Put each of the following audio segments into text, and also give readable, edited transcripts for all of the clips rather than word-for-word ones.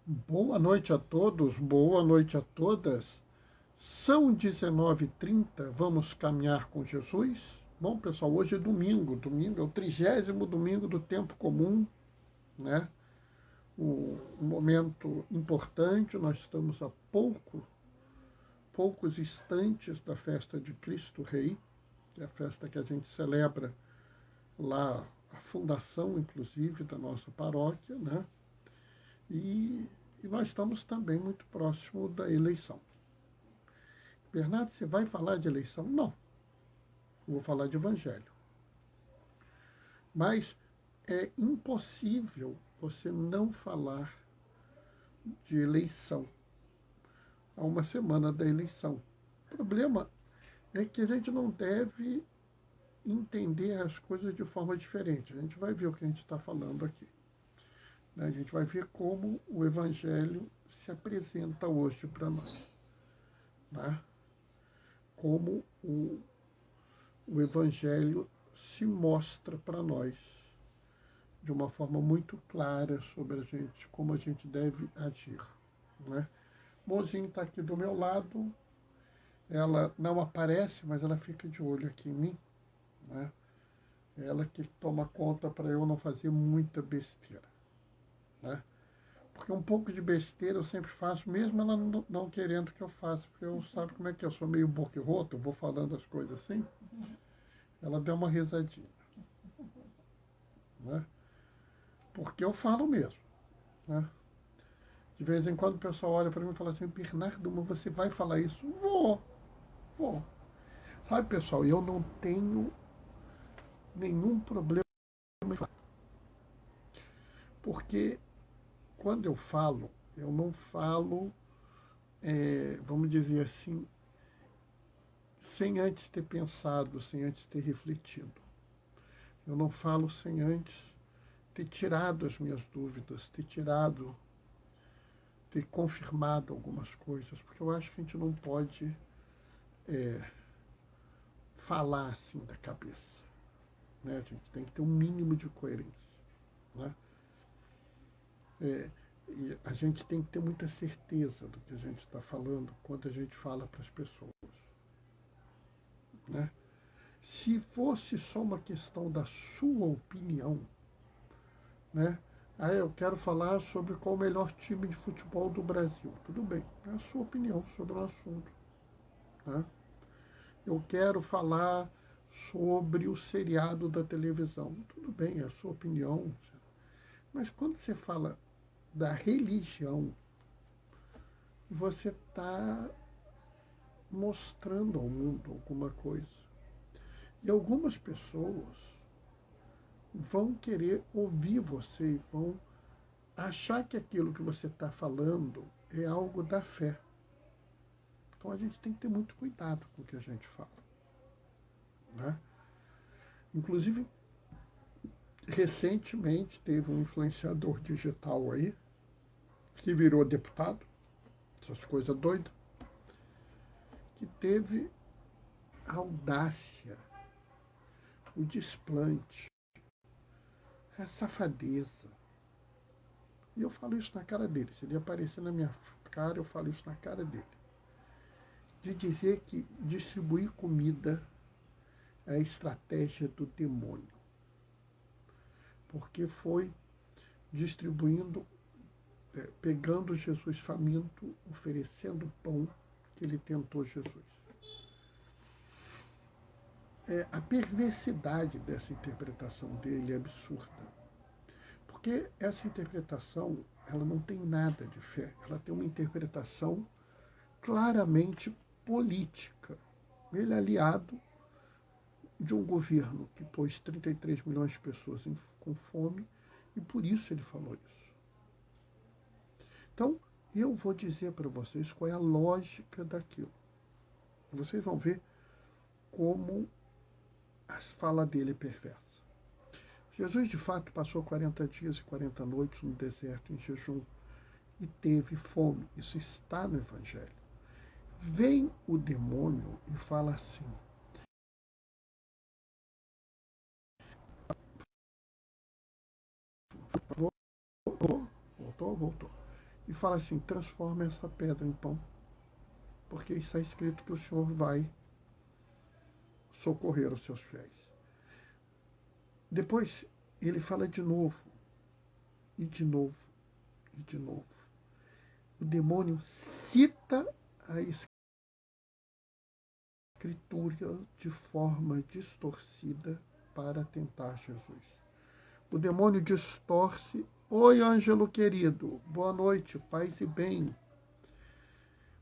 Boa noite a todos, boa noite a todas. São 19h30, vamos caminhar com Jesus? Bom, pessoal, hoje é domingo, domingo é o 30º domingo do tempo comum, né? Um momento importante, nós estamos a poucos instantes da festa de Cristo Rei, que é a festa que a gente celebra lá, a fundação, inclusive, da nossa paróquia, né? E, e nós estamos também muito próximo da eleição. Bernardo, você vai falar de eleição? Não, eu vou falar de evangelho. Mas é impossível você não falar de eleição a uma semana da eleição. O problema é que a gente não deve entender as coisas de forma diferente. A gente vai ver o que a gente está falando aqui. A gente vai ver como o evangelho se apresenta hoje para nós. Né? Como o evangelho se mostra para nós de uma forma muito clara sobre a gente, como a gente deve agir. Né? Mozinho está aqui do meu lado, ela não aparece, mas ela fica de olho aqui em mim. Né? Ela que toma conta para eu não fazer muita besteira. Né? Porque um pouco de besteira eu sempre faço, mesmo ela não querendo que eu faça, porque eu sabe como é que eu sou meio boquiroto, eu vou falando as coisas assim. Ela deu uma risadinha. Né? Porque eu falo mesmo. Né? De vez em quando o pessoal olha para mim e fala assim, Bernardo, mas você vai falar isso? Vou. Sabe, pessoal, eu não tenho nenhum problema em falar. Porque quando eu não falo, vamos dizer assim, sem antes ter pensado, sem antes ter refletido. Eu não falo sem antes ter tirado as minhas dúvidas, ter confirmado algumas coisas, porque eu acho que a gente não pode falar assim da cabeça. Né? A gente tem que ter um mínimo de coerência. Né? E a gente tem que ter muita certeza do que a gente está falando quando a gente fala para as pessoas. Né? Se fosse só uma questão da sua opinião, né? Eu quero falar sobre qual o melhor time de futebol do Brasil. Tudo bem, é a sua opinião sobre o assunto. Né? Eu quero falar sobre o seriado da televisão. Tudo bem, é a sua opinião. Mas quando você fala da religião, você está mostrando ao mundo alguma coisa. E algumas pessoas vão querer ouvir você e vão achar que aquilo que você está falando é algo da fé. Então a gente tem que ter muito cuidado com o que a gente fala. Né? Inclusive, recentemente teve um influenciador digital aí que virou deputado, essas coisas doidas, que teve a audácia, o desplante, a safadeza. E eu falo isso na cara dele. Se ele aparecer na minha cara, eu falo isso na cara dele. De dizer que distribuir comida é a estratégia do demônio. Porque foi distribuindo, pegando Jesus faminto, oferecendo pão que ele tentou Jesus. A perversidade dessa interpretação dele é absurda. Porque essa interpretação, ela não tem nada de fé. Ela tem uma interpretação claramente política. Ele é aliado de um governo que pôs 33 milhões de pessoas com fome e por isso ele falou isso. Então, eu vou dizer para vocês qual é a lógica daquilo. Vocês vão ver como a fala dele é perversa. Jesus, de fato, passou 40 dias e 40 noites no deserto em jejum e teve fome. Isso está no Evangelho. Vem o demônio e fala assim: voltou. e fala assim: transforma essa pedra em pão, porque está escrito que o Senhor vai socorrer os seus fiéis. Depois ele fala de novo, e de novo, e de novo. O demônio cita a Escritura de forma distorcida para tentar Jesus. O demônio distorce. Oi, Ângelo querido, boa noite, paz e bem.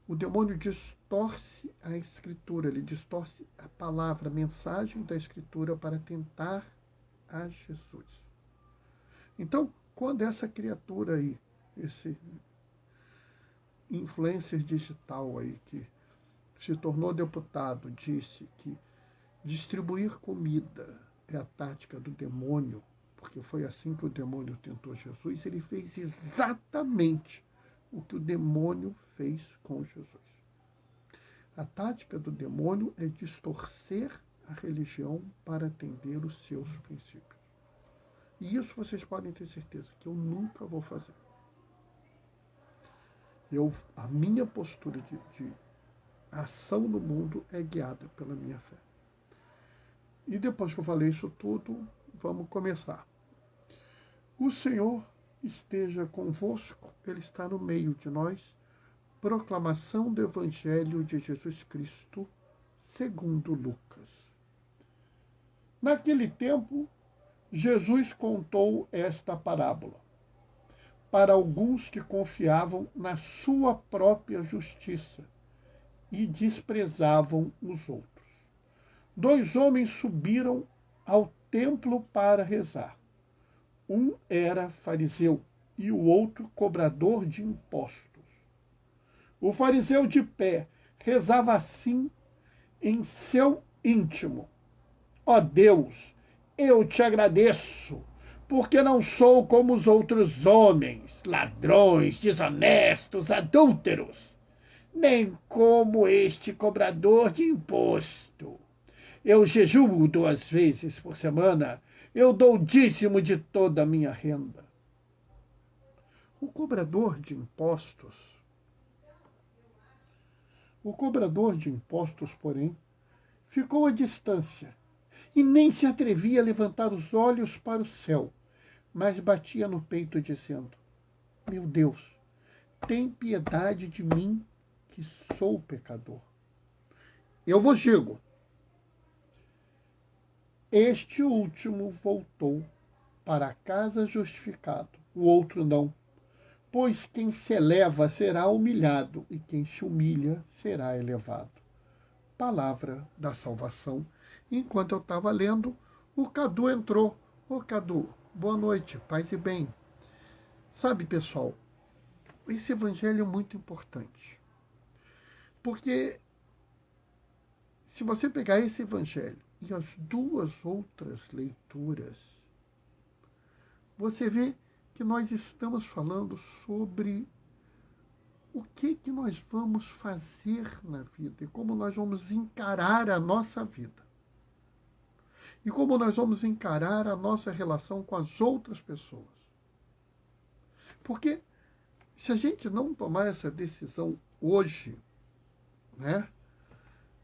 O demônio distorce a Escritura, ele distorce a palavra, a mensagem da Escritura para tentar a Jesus. Então, quando essa criatura aí, esse influencer digital aí, que se tornou deputado, disse que distribuir comida é a tática do demônio, porque foi assim que o demônio tentou Jesus, ele fez exatamente o que o demônio fez com Jesus. A tática do demônio é distorcer a religião para atender os seus princípios. E isso vocês podem ter certeza que eu nunca vou fazer. A minha postura de ação no mundo é guiada pela minha fé. E depois que eu falei isso tudo, vamos começar. O Senhor esteja convosco, Ele está no meio de nós. Proclamação do Evangelho de Jesus Cristo, segundo Lucas. Naquele tempo, Jesus contou esta parábola para alguns que confiavam na sua própria justiça e desprezavam os outros. 2 homens subiram ao templo para rezar. Um era fariseu e o outro cobrador de impostos. O fariseu de pé rezava assim em seu íntimo: ó Deus, eu te agradeço, porque não sou como os outros homens, ladrões, desonestos, adúlteros, nem como este cobrador de imposto. Eu jejuo 2 vezes por semana, eu dou o dízimo de toda a minha renda. O cobrador de impostos, porém, ficou à distância e nem se atrevia a levantar os olhos para o céu, mas batia no peito dizendo: meu Deus, tem piedade de mim, que sou pecador. Eu vos digo, este último voltou para casa justificado, o outro não. Pois quem se eleva será humilhado, e quem se humilha será elevado. Palavra da salvação. Enquanto eu estava lendo, o Cadu entrou. Ô Cadu, boa noite, paz e bem. Sabe, pessoal, esse evangelho é muito importante. Porque se você pegar esse evangelho e as 2 outras leituras, você vê que nós estamos falando sobre o que nós vamos fazer na vida e como nós vamos encarar a nossa vida. E como nós vamos encarar a nossa relação com as outras pessoas. Porque se a gente não tomar essa decisão hoje, né,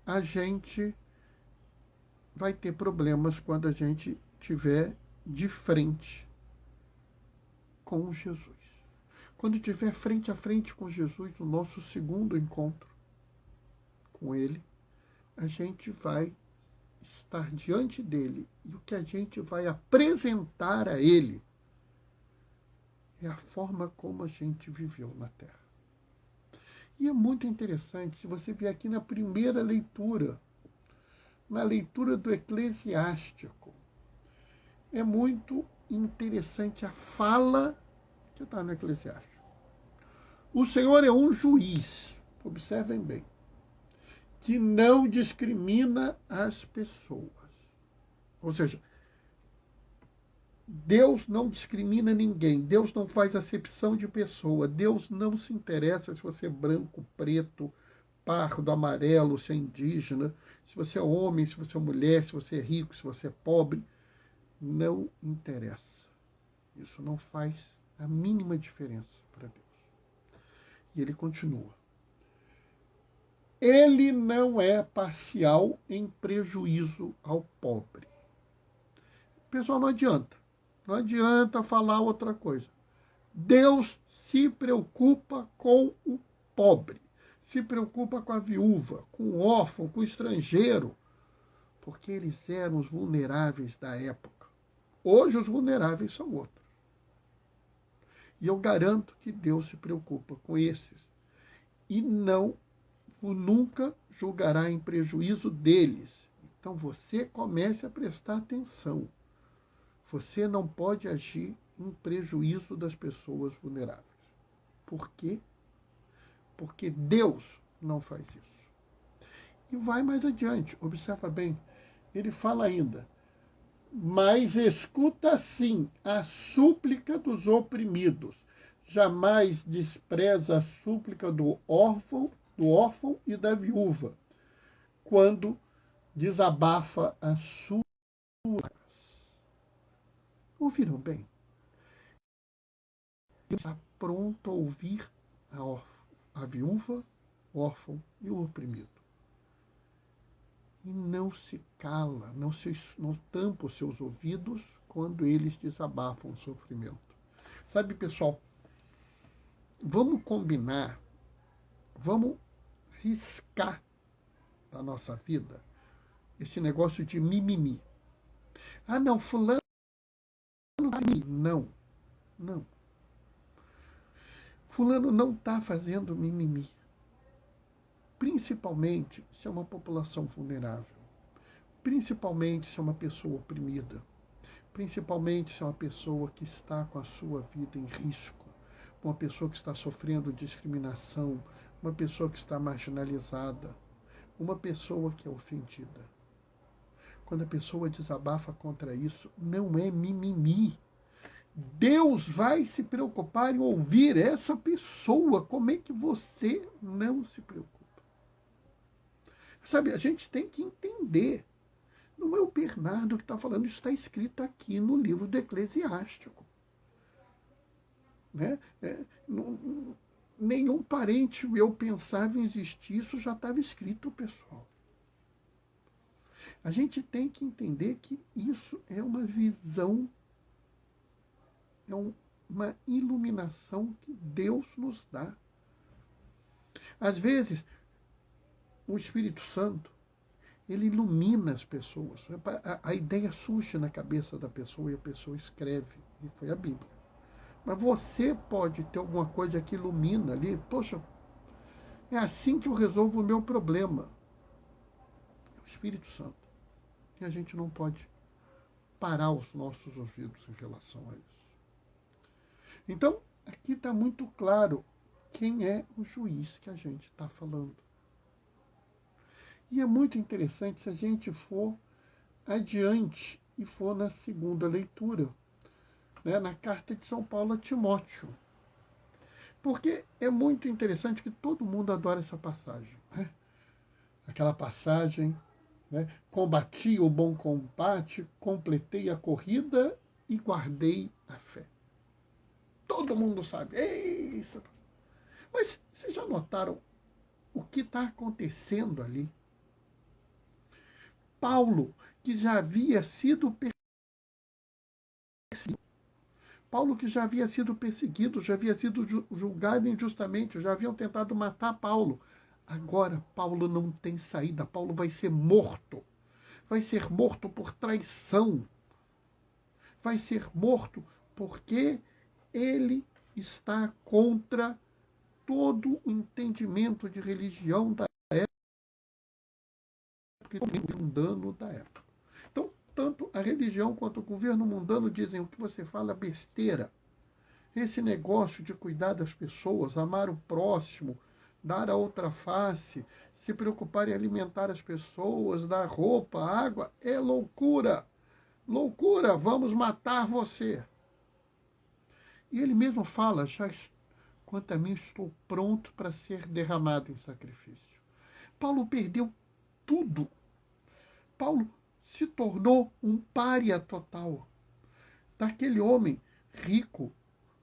a gente vai ter problemas quando a gente estiver de frente com Jesus. Quando estiver frente a frente com Jesus, no nosso segundo encontro com Ele, a gente vai estar diante dele e o que a gente vai apresentar a Ele é a forma como a gente viveu na Terra. E é muito interessante, se você vier aqui na primeira leitura, na leitura do Eclesiástico, é muito interessante a fala que está no Eclesiástico. O Senhor é um juiz, observem bem, que não discrimina as pessoas. Ou seja, Deus não discrimina ninguém, Deus não faz acepção de pessoa, Deus não se interessa se você é branco, preto, pardo, amarelo, se é indígena, se você é homem, se você é mulher, se você é rico, se você é pobre, não interessa. Isso não faz a mínima diferença para Deus. E ele continua. Ele não é parcial em prejuízo ao pobre. Pessoal, não adianta. Não adianta falar outra coisa. Deus se preocupa com o pobre. Se preocupa com a viúva, com o órfão, com o estrangeiro. Porque eles eram os vulneráveis da época. Hoje os vulneráveis são outros. E eu garanto que Deus se preocupa com esses. E nunca julgará em prejuízo deles. Então você comece a prestar atenção. Você não pode agir em prejuízo das pessoas vulneráveis. Por quê? Porque Deus não faz isso. E vai mais adiante, observa bem. Ele fala ainda, mas escuta sim a súplica dos oprimidos. Jamais despreza a súplica do órfão e da viúva, quando desabafa as suas. Ouviram bem? Ele está pronto a ouvir a viúva, o órfão e o oprimido. E não se cala, não tampa os seus ouvidos quando eles desabafam o sofrimento. Sabe, pessoal, vamos combinar, vamos riscar da nossa vida esse negócio de mimimi. Ah, não, fulano não, não. Fulano não está fazendo mimimi. Principalmente se é uma população vulnerável. Principalmente se é uma pessoa oprimida. Principalmente se é uma pessoa que está com a sua vida em risco. Uma pessoa que está sofrendo discriminação. Uma pessoa que está marginalizada. Uma pessoa que é ofendida. Quando a pessoa desabafa contra isso, não é mimimi. Deus vai se preocupar em ouvir essa pessoa. Como é que você não se preocupa? Sabe, a gente tem que entender. Não é o Bernardo que está falando, isso está escrito aqui no livro do Eclesiástico. Né? Nenhum parente meu pensava em existir, isso já estava escrito, pessoal. A gente tem que entender que isso é uma visão, é uma iluminação que Deus nos dá. Às vezes, o Espírito Santo, ele ilumina as pessoas. A ideia surge na cabeça da pessoa e a pessoa escreve. E foi a Bíblia. Mas você pode ter alguma coisa que ilumina ali. Poxa, é assim que eu resolvo o meu problema. É o Espírito Santo. E a gente não pode parar os nossos ouvidos em relação a isso. Então, aqui está muito claro quem é o juiz que a gente está falando. E é muito interessante se a gente for adiante e for na segunda leitura, né, na carta de São Paulo a Timóteo. Porque é muito interessante que todo mundo adora essa passagem. Né? Aquela passagem, né, combati o bom combate, completei a corrida e guardei a fé. Todo mundo sabe. Isso. Mas vocês já notaram o que está acontecendo ali? Paulo, que já havia sido perseguido, Paulo que já havia sido perseguido, já havia sido julgado injustamente, já haviam tentado matar Paulo. Agora Paulo não tem saída, Paulo vai ser morto. Vai ser morto por traição. Vai ser morto porque ele está contra todo o entendimento de religião da mundano da época. Então, tanto a religião quanto o governo mundano dizem o que você fala besteira. Esse negócio de cuidar das pessoas, amar o próximo, dar a outra face, se preocupar em alimentar as pessoas, dar roupa, água, é loucura. Loucura, vamos matar você. E ele mesmo fala, quanto a mim estou pronto para ser derramado em sacrifício. Paulo perdeu tudo. Paulo se tornou um pária total. Daquele homem rico,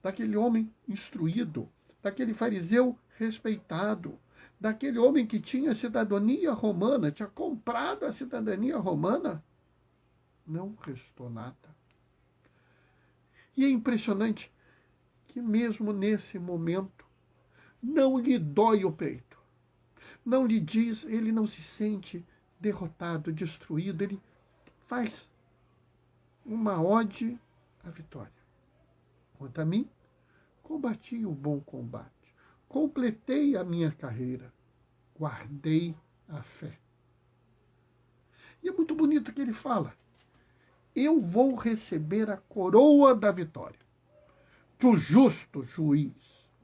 daquele homem instruído, daquele fariseu respeitado, daquele homem que tinha cidadania romana, tinha comprado a cidadania romana, não restou nada. E é impressionante que mesmo nesse momento não lhe dói o peito, não lhe diz, ele não se sente derrotado, destruído, ele faz uma ode à vitória. Quanto a mim, combati o bom combate, completei a minha carreira, guardei a fé. E é muito bonito que ele fala, eu vou receber a coroa da vitória, que o justo juiz,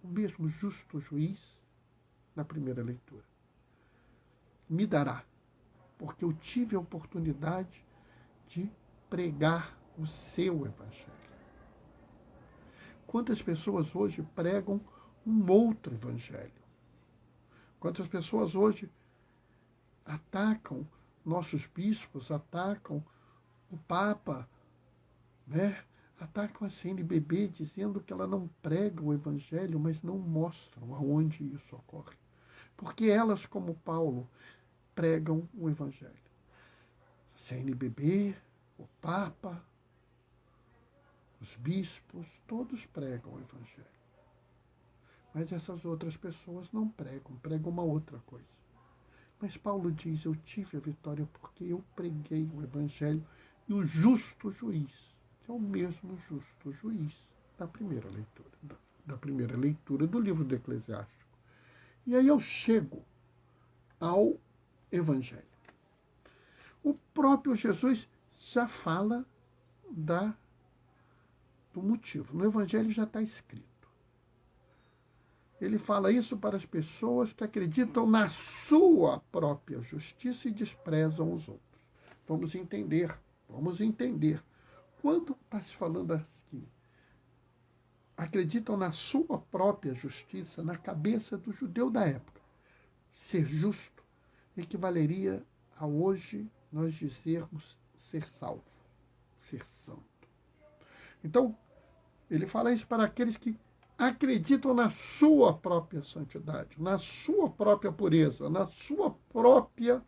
o mesmo justo juiz, na primeira leitura, me dará, porque eu tive a oportunidade de pregar o seu evangelho. Quantas pessoas hoje pregam um outro evangelho? Quantas pessoas hoje atacam nossos bispos, atacam o Papa, né? Atacam a CNBB dizendo que ela não prega o evangelho, mas não mostram aonde isso ocorre. Porque elas, como Paulo, pregam o evangelho. CNBB, o Papa, os bispos, todos pregam o evangelho. Mas essas outras pessoas não pregam, pregam uma outra coisa. Mas Paulo diz, eu tive a vitória porque eu preguei o evangelho e o justo juiz, que é o mesmo justo juiz da primeira leitura do livro do Eclesiástico. E aí eu chego ao evangelho. O próprio Jesus já fala do motivo. No evangelho já está escrito. Ele fala isso para as pessoas que acreditam na sua própria justiça e desprezam os outros. Vamos entender. Quando está se falando aqui, acreditam na sua própria justiça, na cabeça do judeu da época. Ser justo equivaleria a hoje nós dizermos ser salvo, ser santo. Então, ele fala isso para aqueles que acreditam na sua própria santidade, na sua própria pureza, na sua própria,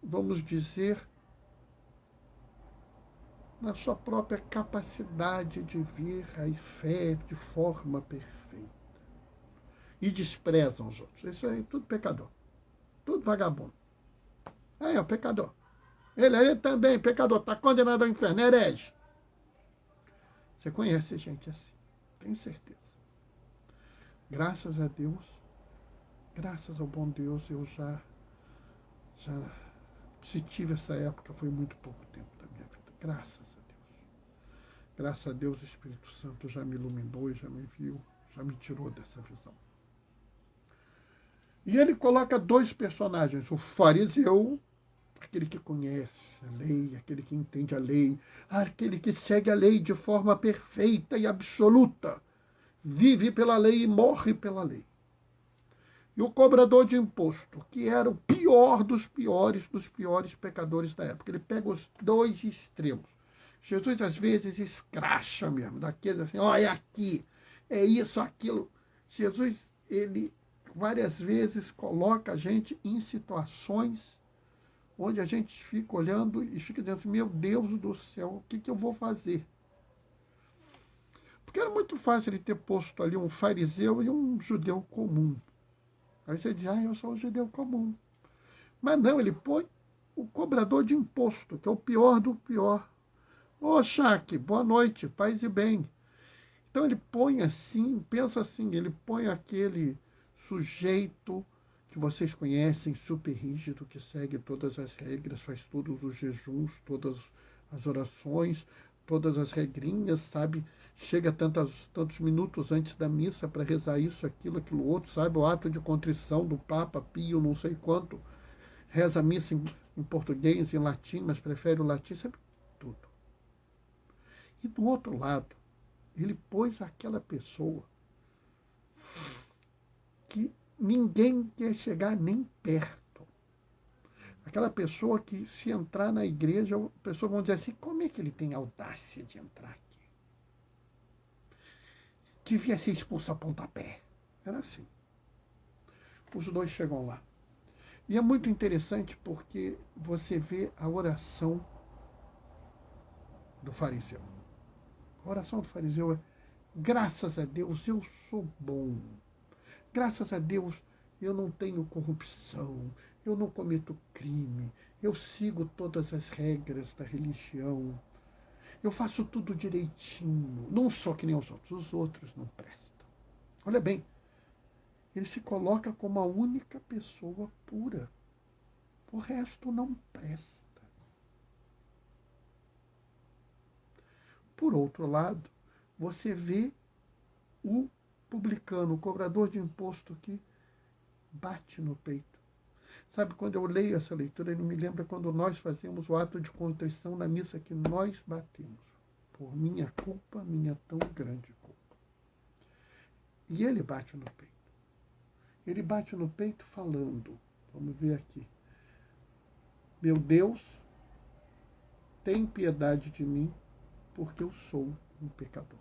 vamos dizer, na sua própria capacidade de ver a fé de forma perfeita. E desprezam os outros. Isso aí, tudo pecador. Tudo vagabundo. Aí, ó, pecador. Ele também, pecador, está condenado ao inferno, herege. Você conhece gente assim, tenho certeza. Graças a Deus, graças ao bom Deus, eu já se tive essa época, foi muito pouco tempo da minha vida. Graças a Deus. Graças a Deus, o Espírito Santo já me iluminou e já me viu, já me tirou dessa visão. E ele coloca dois personagens, o fariseu, aquele que conhece a lei, aquele que entende a lei, aquele que segue a lei de forma perfeita e absoluta, vive pela lei e morre pela lei. E o cobrador de imposto, que era o pior dos piores pecadores da época. Ele pega os dois extremos. Jesus, às vezes, escracha mesmo, daqueles assim, ó, é aqui, é isso, aquilo. Jesus, ele várias vezes coloca a gente em situações onde a gente fica olhando e fica dizendo assim, meu Deus do céu, o que eu vou fazer? Porque era muito fácil ele ter posto ali um fariseu e um judeu comum. Aí você diz, eu sou um judeu comum. Mas não, ele põe o cobrador de imposto, que é o pior do pior. Ô, Chaque, boa noite, paz e bem. Então ele põe assim, pensa assim, ele põe aquele sujeito que vocês conhecem, super rígido, que segue todas as regras, faz todos os jejuns, todas as orações, todas as regrinhas, sabe? Chega tantos minutos antes da missa para rezar isso, aquilo outro, sabe? O ato de contrição do Papa Pio, não sei quanto, reza a missa em português, em latim, mas prefere o latim, sabe? Tudo. E do outro lado, ele pôs aquela pessoa que ninguém quer chegar nem perto. Aquela pessoa que, se entrar na igreja, a pessoa vai dizer assim, como é que ele tem audácia de entrar aqui? Devia ser expulso a pontapé. Era assim. os dois chegam lá. E é muito interessante porque você vê a oração do fariseu. A oração do fariseu é: graças a Deus eu sou bom. Graças a Deus eu não tenho corrupção. Eu não cometo crime. Eu sigo todas as regras da religião. Eu faço tudo direitinho. Não sou que nem os outros não prestam. Olha bem, ele se coloca como a única pessoa pura. O resto não presta. Por outro lado, você vê o publicano, o cobrador de imposto que bate no peito. Sabe, quando eu leio essa leitura, ele me lembra quando nós fazemos o ato de contrição na missa que nós batemos. Por minha culpa, minha tão grande culpa. E ele bate no peito. Ele bate no peito falando, vamos ver aqui: meu Deus, tem piedade de mim, porque eu sou um pecador.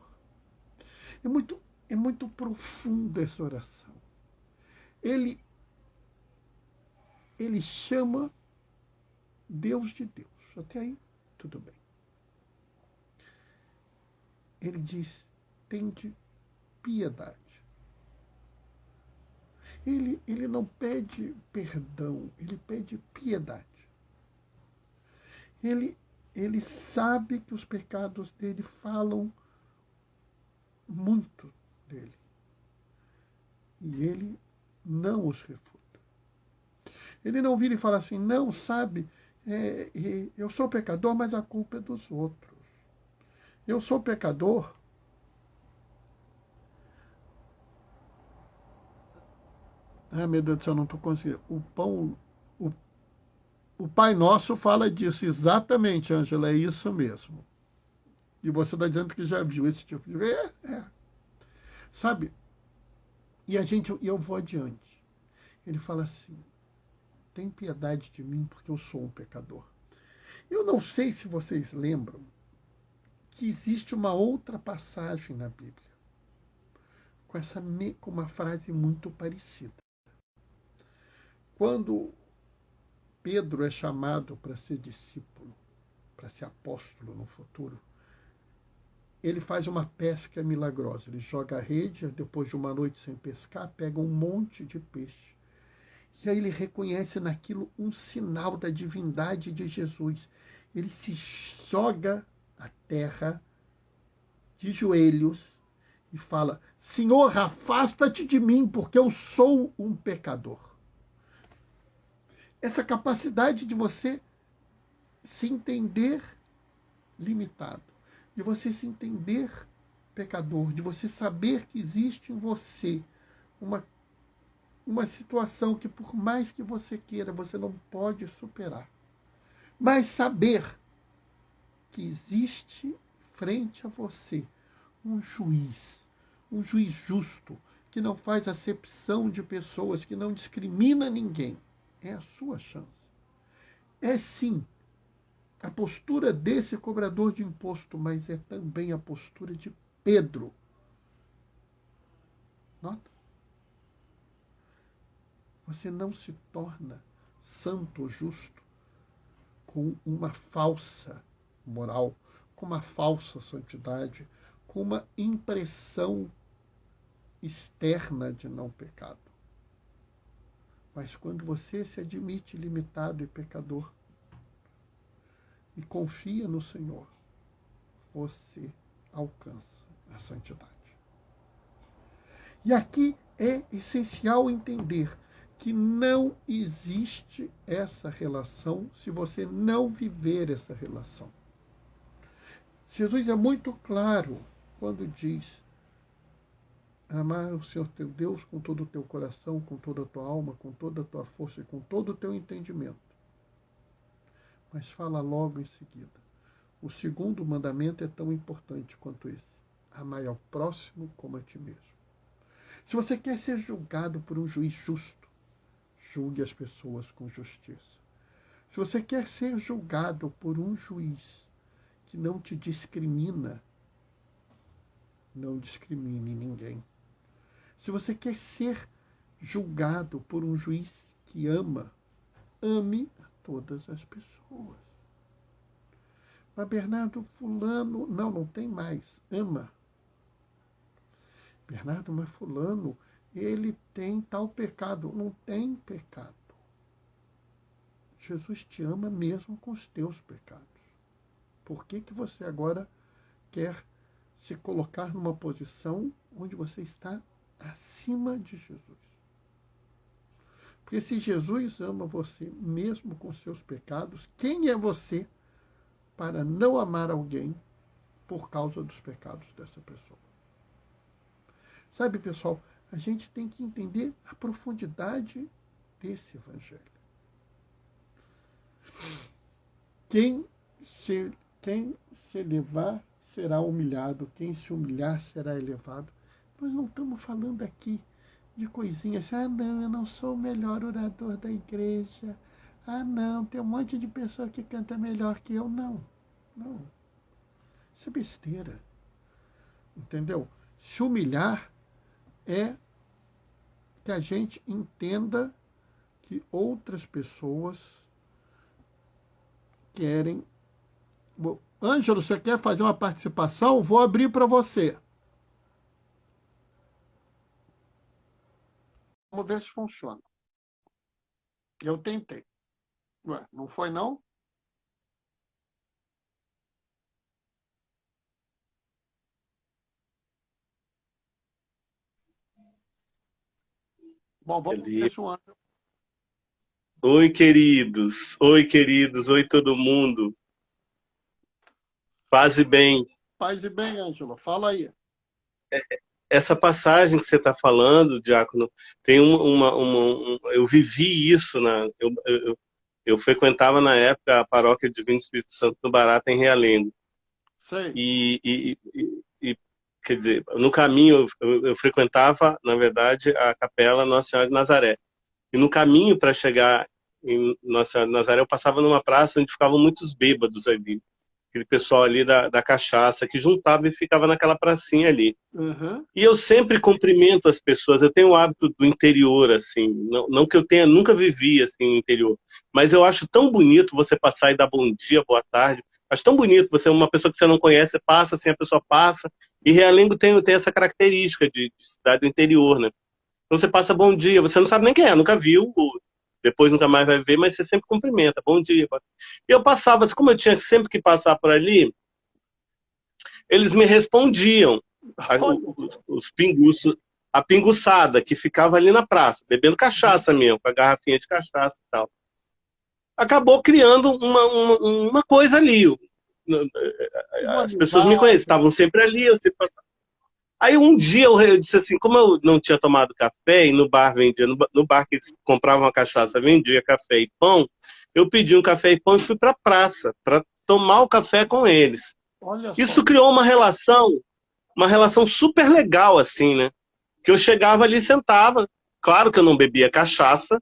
É muito profunda essa oração. Ele chama Deus de Deus. Até aí, tudo bem. Ele diz: tende piedade. Ele não pede perdão, ele pede piedade. Ele sabe que os pecados dele falam muito dele. E ele não os refuta. Ele não vira e fala assim: não, sabe, eu sou pecador, mas a culpa é dos outros. Eu sou pecador. Ah, meu Deus do céu, não estou conseguindo. O Pai Nosso fala disso, exatamente, Ângela, é isso mesmo. E você está dizendo que já viu esse tipo de... Sabe? E eu vou adiante. Ele fala assim: tem piedade de mim porque eu sou um pecador. Eu não sei se vocês lembram que existe uma outra passagem na Bíblia com uma frase muito parecida. Quando Pedro é chamado para ser discípulo, para ser apóstolo no futuro, ele faz uma pesca milagrosa. Ele joga a rede, depois de uma noite sem pescar, pega um monte de peixe. E aí ele reconhece naquilo um sinal da divindade de Jesus. Ele se joga à terra de joelhos e fala: Senhor, afasta-te de mim, porque eu sou um pecador. Essa capacidade de você se entender limitado, de você se entender pecador, de você saber que existe em você uma situação que, por mais que você queira, você não pode superar. Mas saber que existe frente a você um juiz justo, que não faz acepção de pessoas, que não discrimina ninguém, é a sua chance. É sim a postura desse cobrador de imposto, mas é também a postura de Pedro. Nota? Você não se torna santo ou justo com uma falsa moral, com uma falsa santidade, com uma impressão externa de não pecado. Mas quando você se admite limitado e pecador e confia no Senhor, você alcança a santidade. E aqui é essencial entender que não existe essa relação se você não viver essa relação. Jesus é muito claro quando diz: amar o Senhor teu Deus com todo o teu coração, com toda a tua alma, com toda a tua força e com todo o teu entendimento. Mas fala logo em seguida: o segundo mandamento é tão importante quanto esse: amai ao próximo como a ti mesmo. Se você quer ser julgado por um juiz justo, julgue as pessoas com justiça. Se você quer ser julgado por um juiz que não te discrimina, não discrimine ninguém. Se você quer ser julgado por um juiz que ama. Ame a todas as pessoas. Mas Bernardo, fulano... Não, não tem mais. Ama. Bernardo, mas fulano, ele tem tal pecado. Não tem pecado. Jesus te ama mesmo com os teus pecados. Por que você agora quer se colocar numa posição onde você está acima de Jesus? Porque se Jesus ama você mesmo com seus pecados, quem é você para não amar alguém por causa dos pecados dessa pessoa? Sabe, pessoal, a gente tem que entender a profundidade desse evangelho. Quem se elevar será humilhado, quem se humilhar será elevado. Nós não estamos falando aqui de coisinhas. Ah, não, eu não sou o melhor orador da igreja. Ah, não, tem um monte de pessoa que canta melhor que eu. Não, não. Isso é besteira. Entendeu? Se humilhar é que a gente entenda que outras pessoas querem... Ângelo, você quer fazer uma participação? Vou abrir para você. Vamos ver se funciona. Eu tentei. Ué, não foi não? Bom, vamos ver se o Ângelo... Oi, queridos. Oi, queridos. Oi, todo mundo. Paz e bem. Paz e bem, Ângelo. Fala aí. Essa passagem que você está falando, Diácono, tem eu vivi isso, eu frequentava na época a paróquia Divino Espírito Santo no Barata, em Realengo. Sei. Quer dizer, no caminho eu frequentava, na verdade, a capela Nossa Senhora de Nazaré. E no caminho para chegar em Nossa Senhora de Nazaré, eu passava numa praça onde ficavam muitos bêbados ali. Aquele pessoal ali da cachaça que juntava e ficava naquela pracinha ali. Uhum. E eu sempre cumprimento as pessoas. Eu tenho o hábito do interior, assim. Não que eu tenha, nunca vivi assim no interior. Mas eu acho tão bonito você passar e dar bom dia, boa tarde. Acho tão bonito você, uma pessoa que você não conhece, passa assim, a pessoa passa. E Realengo tem essa característica de cidade do interior, né? Então você passa bom dia, você não sabe nem quem é, nunca viu, depois nunca mais vai ver, mas você sempre cumprimenta, bom dia. E eu passava, assim, como eu tinha sempre que passar por ali, eles me respondiam, os pinguços, a pinguçada que ficava ali na praça, bebendo cachaça mesmo, com a garrafinha de cachaça e tal. Acabou criando uma coisa ali. Uma As pessoas me conhecem, amizade. estavam sempre ali, eu sempre passava. Aí um dia eu disse assim, como eu não tinha tomado café e no bar vendia, no bar que eles compravam uma cachaça, vendia café e pão, eu pedi um café e pão e fui para a praça para tomar o café com eles. Olha só. Isso criou uma relação super legal assim, né? Que eu chegava ali e sentava, claro que eu não bebia cachaça,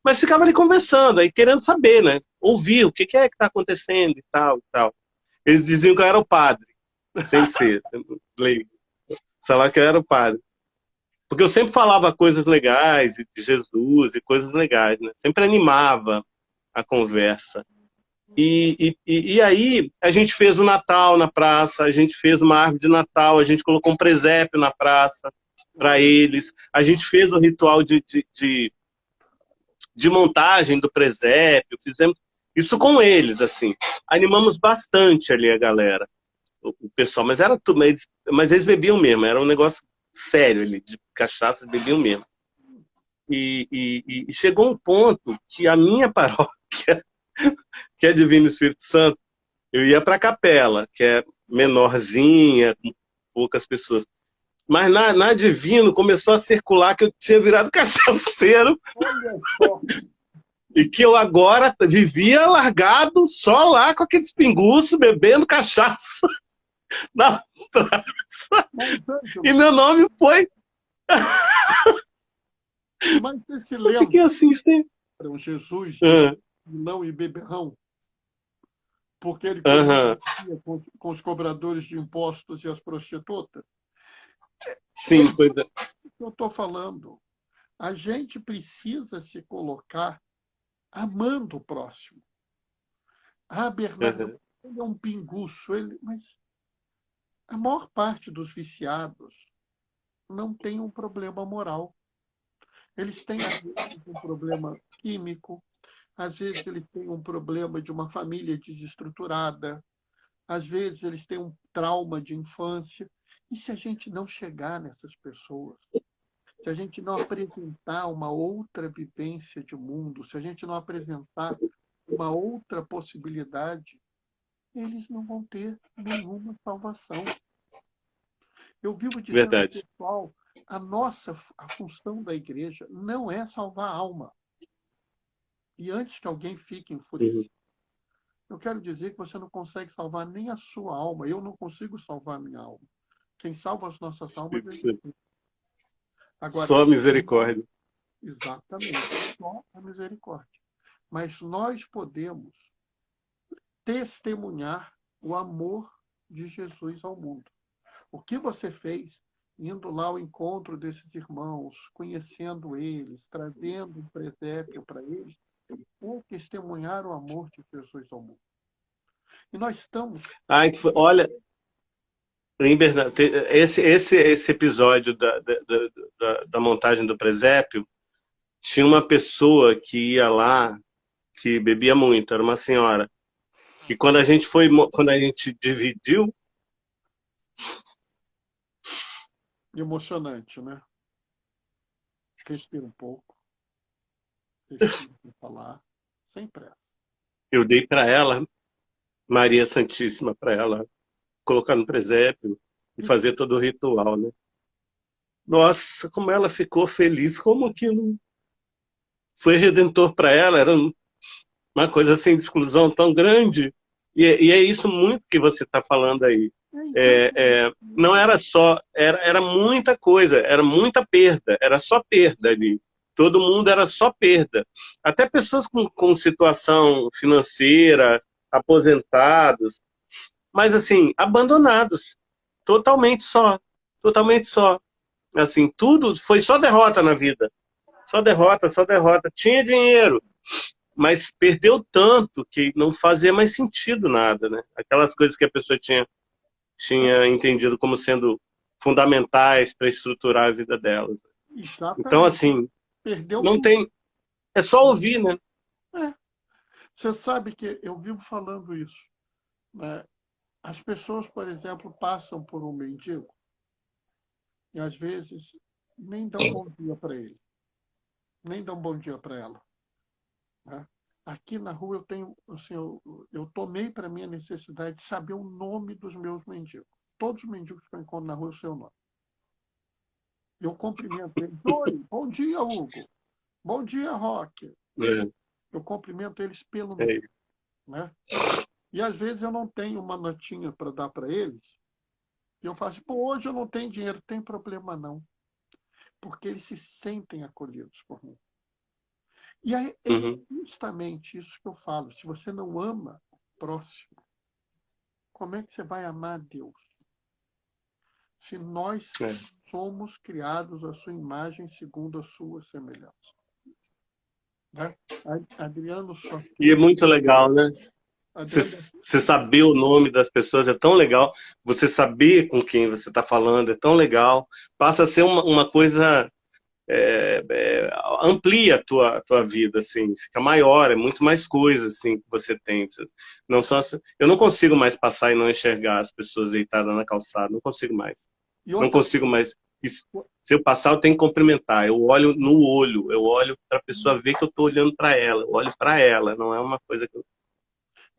mas ficava ali conversando, aí querendo saber, né? Ouvir o que é que está acontecendo e tal e tal. Eles diziam que eu era o padre, sem ser leigo. Sei lá que eu era o padre. Porque eu sempre falava coisas legais de Jesus e coisas legais, né? Sempre animava a conversa. E aí a gente fez o Natal na praça, a gente fez uma árvore de Natal, a gente colocou um presépio na praça para eles, a gente fez o ritual de montagem do presépio, fizemos isso com eles, assim. Animamos bastante ali a galera, o pessoal, mas era tudo, mas eles bebiam mesmo, era um negócio sério ali, de cachaça, eles bebiam mesmo. E chegou um ponto que a minha paróquia, que é Divino Espírito Santo, eu ia para a capela, que é menorzinha, com poucas pessoas. Mas na Divino começou a circular que eu tinha virado cachaceiro. Olha só. E que eu agora vivia largado só lá com aqueles pinguços, bebendo cachaça na praça. Mas, Ângelo, E meu nome foi. mas você se Eu fiquei lembra, assim, sem. Jesus disse Ah, não e beberrão? Porque ele aham. convivia com os cobradores de impostos e as prostitutas? É Sim, pois é. isso que eu estou falando. A gente precisa se colocar amando o próximo. Ah, Bernardo, Uhum. ele é um pinguço, mas a maior parte dos viciados não tem um problema moral. Eles têm, às vezes, um problema químico, às vezes eles têm um problema de uma família desestruturada, às vezes eles têm um trauma de infância. E se a gente não chegar nessas pessoas, se a gente não apresentar uma outra vivência de mundo, se a gente não apresentar uma outra possibilidade, eles não vão ter nenhuma salvação. Eu vivo dizendo ao Verdade. pessoal, a função da igreja não é salvar a alma. E antes que alguém fique Uhum. enfurecido, eu quero dizer que você não consegue salvar nem a sua alma. Eu não consigo salvar a minha alma. Quem salva as nossas almas é Espírito Santo. Jesus. Agora, Só misericórdia. exatamente, só a misericórdia. Mas nós podemos testemunhar o amor de Jesus ao mundo. O que você fez indo lá ao encontro desses irmãos, conhecendo eles, trazendo um presépio para eles, é testemunhar o amor de Jesus ao mundo. E nós estamos. Ai, olha, em Bernardo, esse episódio da montagem do presépio, tinha uma pessoa que ia lá, que bebia muito, era uma senhora. E quando a gente dividiu, Emocionante, né? Respira um pouco, respira para falar, sem pressa. eu dei para ela Maria Santíssima para ela colocar no presépio e Isso, fazer todo o ritual, né? Nossa, como ela ficou feliz, como aquilo foi redentor para ela, era uma coisa assim de exclusão tão grande. E é isso muito que você está falando aí. é exatamente Não isso. era só, era muita coisa, era muita perda, era só perda ali. Todo mundo era só perda. Até pessoas com situação financeira, aposentados, mas assim, abandonados, totalmente só, totalmente só. Assim, tudo foi só derrota na vida, só derrota, só derrota. Tinha dinheiro, mas perdeu tanto que não fazia mais sentido nada, né? Aquelas coisas que a pessoa tinha entendido como sendo fundamentais para estruturar a vida delas. Então, Exatamente. assim, Perdeu não tudo. tem, é só ouvir, né? É. Você sabe que eu vivo falando isso, né? As pessoas, por exemplo, passam por um mendigo e às vezes nem dão bom dia para ele, nem dão bom dia para ela, né? Aqui na rua eu tenho, assim, eu tomei para mim a necessidade de saber o nome dos meus mendigos. Todos os mendigos que eu encontro na rua, eu sei o nome. Eu cumprimento eles. Oi, bom dia, Hugo. Bom dia, Roque. É, Eu cumprimento eles pelo é nome, isso. né? E às vezes eu não tenho uma notinha para dar para eles. E eu faço, pô, hoje eu não tenho dinheiro, tem problema não. Porque eles se sentem acolhidos por mim. E aí é Uhum. justamente isso que eu falo. Se você não ama o próximo, como é que você vai amar Deus? Se nós É. somos criados à sua imagem segundo a sua semelhança. Né? Adriano E é Sortilho. muito legal, né? Você, Adriano, você saber o nome das pessoas é tão legal. Você saber com quem você está falando é tão legal. Passa a ser uma coisa amplia a tua vida, assim, fica maior, é muito mais coisas assim que você tem. Não só, eu não consigo mais passar e não enxergar as pessoas deitadas na calçada, não consigo mais. e Não outra consigo mais. Se eu passar, eu tenho que cumprimentar. Eu olho no olho, eu olho para a pessoa ver que eu estou olhando para ela, eu olho para ela, não é uma coisa que eu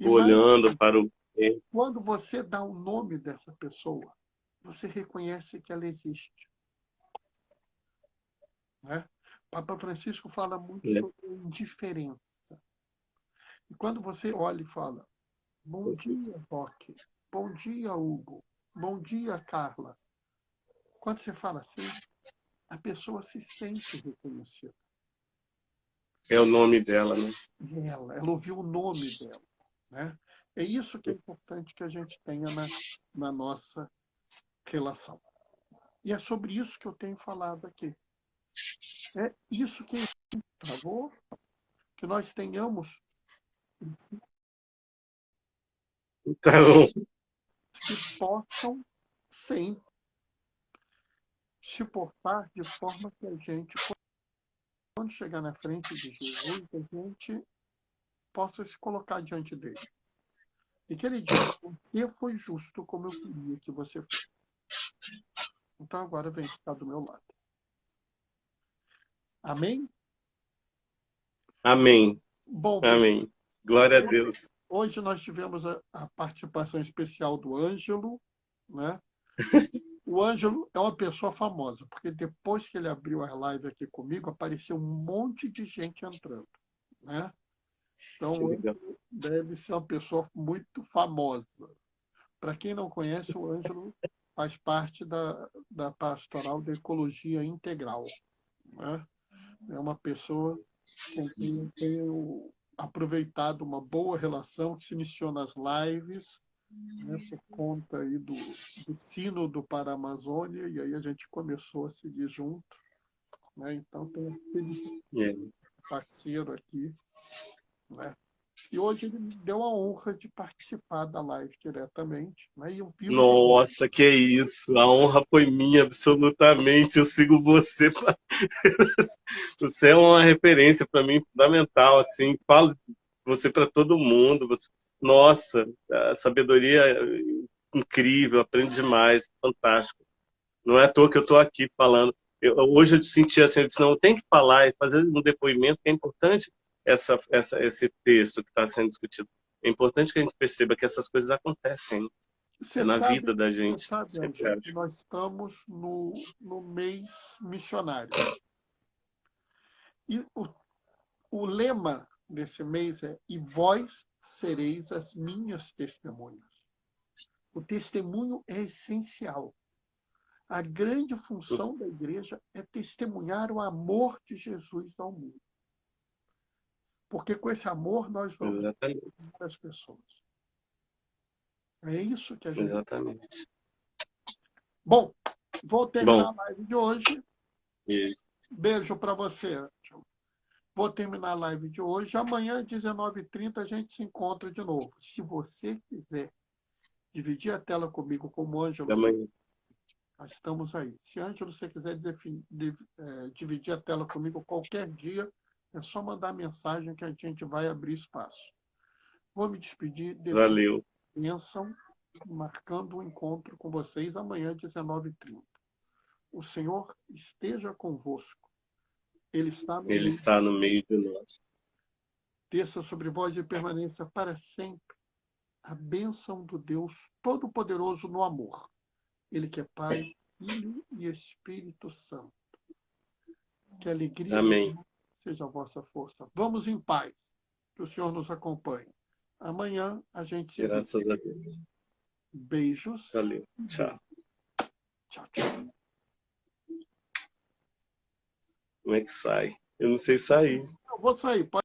e estou mais, olhando para o. quando você dá o nome dessa pessoa, você reconhece que ela existe. Né? Papa Francisco fala muito sobre indiferença. E quando você olha e fala, bom dia, Roque, bom dia, Hugo, bom dia, Carla. Quando você fala assim, a pessoa se sente reconhecida. É o nome dela, né? E ela ouviu o nome dela. Né? É isso que é importante que a gente tenha na nossa relação. E é sobre isso que eu tenho falado aqui. É isso que travou, que nós tenhamos Então, que possam sempre se portar de forma que a gente, quando chegar na frente de Jesus, a gente possa se colocar diante dele. E que ele diga, você foi justo como eu queria que você fosse. Então agora vem ficar do meu lado. Amém? amém. Bom, Amém. Glória a Deus. hoje nós tivemos a participação especial do Ângelo, né? O Ângelo é uma pessoa famosa, porque depois que ele abriu a live aqui comigo, apareceu um monte de gente entrando, né? Então, o Ângelo deve ser uma pessoa muito famosa. Para quem não conhece, o Ângelo faz parte da pastoral da ecologia integral, né? É uma pessoa com quem eu tenho aproveitado uma boa relação, que se iniciou nas lives, né, por conta aí do Sínodo para a Amazônia, e aí a gente começou a seguir junto, né? Então tem aquele É. parceiro aqui, né? E hoje ele me deu a honra de participar da live diretamente, né? E eu vivo de... Nossa, que isso. A honra foi minha, absolutamente. Eu sigo você. Você é uma referência para mim fundamental, assim. Falo de você para todo mundo. Nossa, a sabedoria é incrível, aprendo demais, fantástico. Não é à toa que eu estou aqui falando. Hoje eu te senti assim, eu disse, não, tem que falar e fazer um depoimento, que é importante esse texto que está sendo discutido. É importante que a gente perceba que essas coisas acontecem, Você na sabe, vida da você gente. sabe, Sempre Ângelo, que acho. nós estamos no mês missionário. E o lema desse mês é: e vós sereis as minhas testemunhas. O testemunho é essencial. A grande função da igreja é testemunhar o amor de Jesus ao mundo. Porque com esse amor nós vamos Exatamente. amar as pessoas. É isso que a gente... Exatamente. Bom, vou terminar Bom, a live de hoje. e Beijo para você. Vou terminar a live de hoje. Amanhã, às 19h30, a gente se encontra de novo. Se você quiser dividir a tela comigo, como o Ângelo, amanhã. estamos aí. Se, Ângelo, você quiser dividir a tela comigo qualquer dia, é só mandar mensagem que a gente vai abrir espaço. Vou me despedir, deixando Valeu. bênção, marcando um encontro com vocês amanhã, às 19h30. O Senhor esteja convosco. Ele está no Ele meio. está no meio de nós. Desça sobre vós e permaneça para sempre a bênção do Deus Todo-Poderoso no amor. Ele que é Pai, Filho e Espírito Santo. Que a alegria do Amém. Senhor seja a vossa força. Vamos em paz. Que o Senhor nos acompanhe. Amanhã a gente se vê. Graças a Deus. Beijos. Valeu. Tchau. Tchau, tchau. Como é que sai? Eu não sei sair. Eu vou sair.